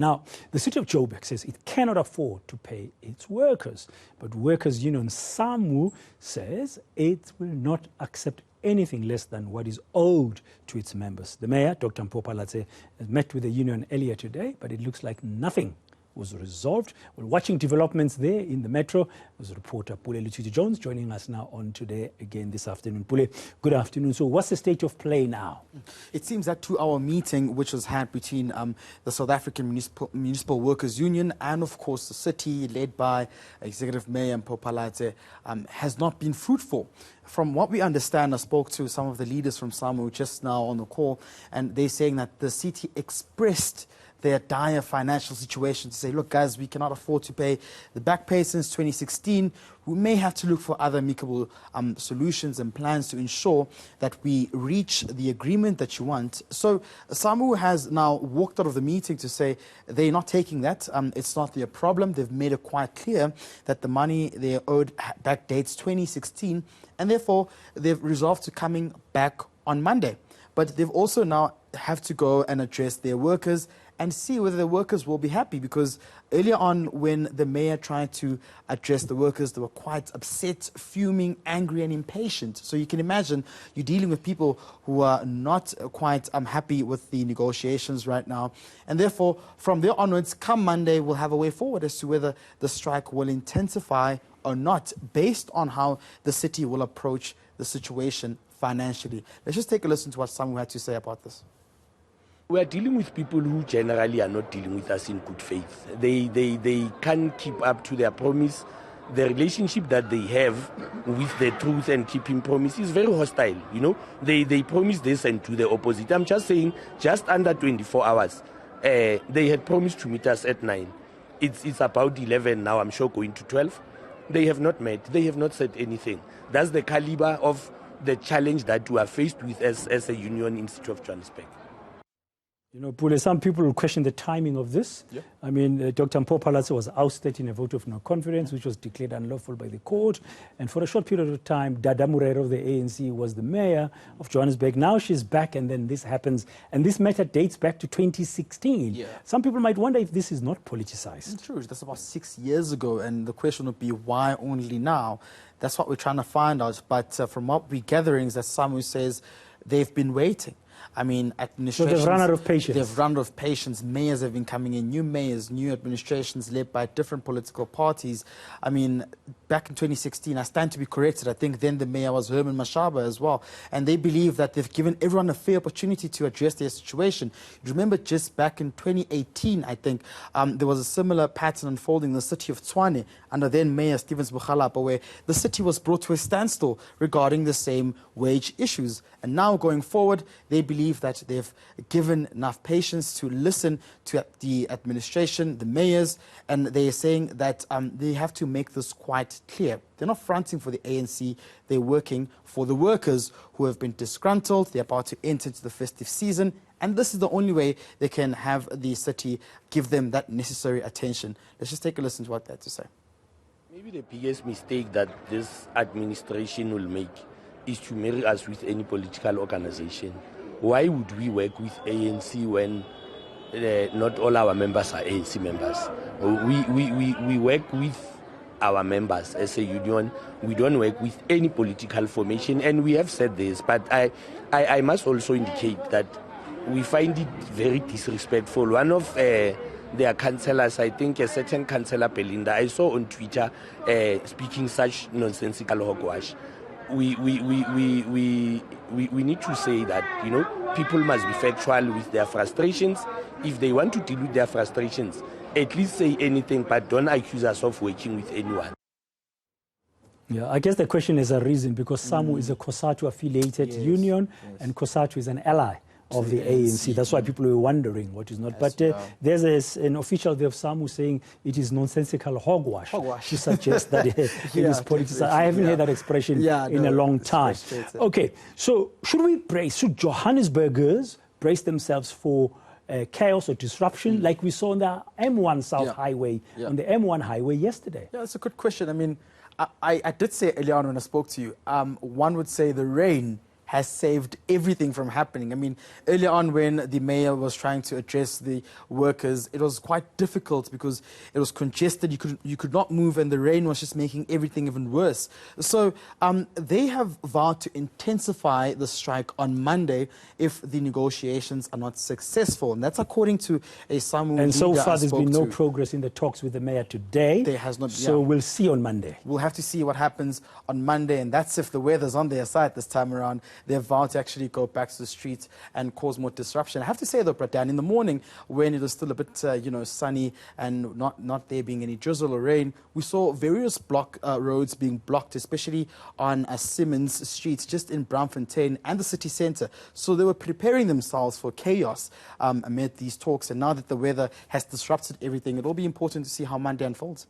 Now, the city of Joburg says it cannot afford to pay its workers, but workers' union SAMWU says it will not accept anything less than what is owed to its members. The mayor, Dr. Pule Letshwiti-Jones, met with the union earlier today, but it looks like nothing was resolved. We're watching developments there in the metro. There's reporter Pule Letshwiti-Jones joining us now on Today again this afternoon. Pule, good afternoon. So what's the state of play now? It seems that 2-hour meeting which was had between the South African Municipal Workers Union and of course the city led by Executive Mayor Pule Letshwiti-Jones has not been fruitful. From what we understand, I spoke to some of the leaders from SAMWU just now on the call, and they're saying that the city expressed their dire financial situation to say, look, guys, we cannot afford to pay the back pay since 2016. We may have to look for other amicable solutions and plans to ensure that we reach the agreement that you want. So SAMWU has now walked out of the meeting to say they're not taking that. It's not their problem. They've made it quite clear that the money they owed back dates 2016, and therefore they've resolved to coming back on Monday. But they've also now have to go and address their workers and see whether the workers will be happy, because earlier on when the mayor tried to address the workers, they were quite upset, fuming, angry and impatient. So you can imagine you're dealing with people who are not quite happy with the negotiations right now. And therefore, from there onwards, come Monday, we'll have a way forward as to whether the strike will intensify or not, based on how the city will approach the situation financially. Let's just take a listen to what SAMWU had to say about this. We are dealing with people who generally are not dealing with us in good faith. They can't keep up to their promise. The relationship that they have with the truth and keeping promise is very hostile. You know, they promise this and do the opposite. I'm just saying, just under 24 hours, they had promised to meet us at 9. It's about 11 now, I'm sure going to 12. They have not met. They have not said anything. That's the caliber of the challenge that we are faced with as a union in the city of Johannesburg. You know, Pule, some people will question the timing of this. Yeah. I mean, Dr. Pule Letshwiti-Jones was ousted in a vote of no confidence, which was declared unlawful by the court. And for a short period of time, Dada Murero of the ANC was the mayor of Johannesburg. Now she's back, and then this happens. And this matter dates back to 2016. Yeah. Some people might wonder if this is not politicized. It's true. That's about 6 years ago. And the question would be, why only now? That's what we're trying to find out. But from what we're gathering is that SAMWU says they've been waiting. I mean, administrations... So they've run out of patience. They've run out of patience. Mayors have been coming in, new mayors, new administrations led by different political parties. I mean, back in 2016, I stand to be corrected, I think then the mayor was Herman Mashaba as well. And they believe that they've given everyone a fair opportunity to address their situation. Remember, just back in 2018, I think, there was a similar pattern unfolding in the city of Tshwane under then Mayor Stevens Bukhalapa, where the city was brought to a standstill regarding the same wage issues. And now going forward, they believe that they've given enough patience to listen to the administration, the mayors, and they're saying that they have to make this quite clear. They're not fronting for the ANC, they're working for the workers who have been disgruntled, they're about to enter into the festive season, and this is the only way they can have the city give them that necessary attention. Let's just take a listen to what they had to say. Maybe the biggest mistake that this administration will make is to marry us with any political organization. Why would we work with ANC when not all our members are ANC members? We work with our members as a union. We don't work with any political formation, and we have said this, but I must also indicate that we find it very disrespectful. One of their councillors, I think a certain councillor Belinda, I saw on Twitter speaking such nonsensical hogwash. We need to say that, you know, people must be factual with their frustrations. If they want to deal with their frustrations, at least say anything, but don't accuse us of working with anyone. Yeah, I guess the question is a reason, because SAMWU is a COSATU-affiliated union, and COSATU is an ally of the ANC. That's why people were wondering what is not. But there's an official there of SAMWU saying it is nonsensical hogwash. To suggest that it is politicized. I haven't heard that expression in a long time. Okay, so should Johannesburgers brace themselves for chaos or disruption like we saw on the M1 South Highway, on the M1 highway yesterday? Yeah, that's a good question. I mean, I did say earlier on when I spoke to you, one would say the rain has saved everything from happening. I mean, earlier on when the mayor was trying to address the workers, it was quite difficult because it was congested. You could not move, and the rain was just making everything even worse. So they have vowed to intensify the strike on Monday if the negotiations are not successful, and that's according to a SAMWU leader. And so far, there's been no progress in the talks with the mayor today. There has not. So we'll see on Monday. We'll have to see what happens on Monday, and that's if the weather's on their side this time around. They've vowed to actually go back to the streets and cause more disruption. I have to say though, Bratan, in the morning when it was still a bit, sunny and not there being any drizzle or rain, we saw various roads being blocked, especially on Simmons Street, just in Braamfontein and the city centre. So they were preparing themselves for chaos amid these talks. And now that the weather has disrupted everything, it will be important to see how Monday unfolds.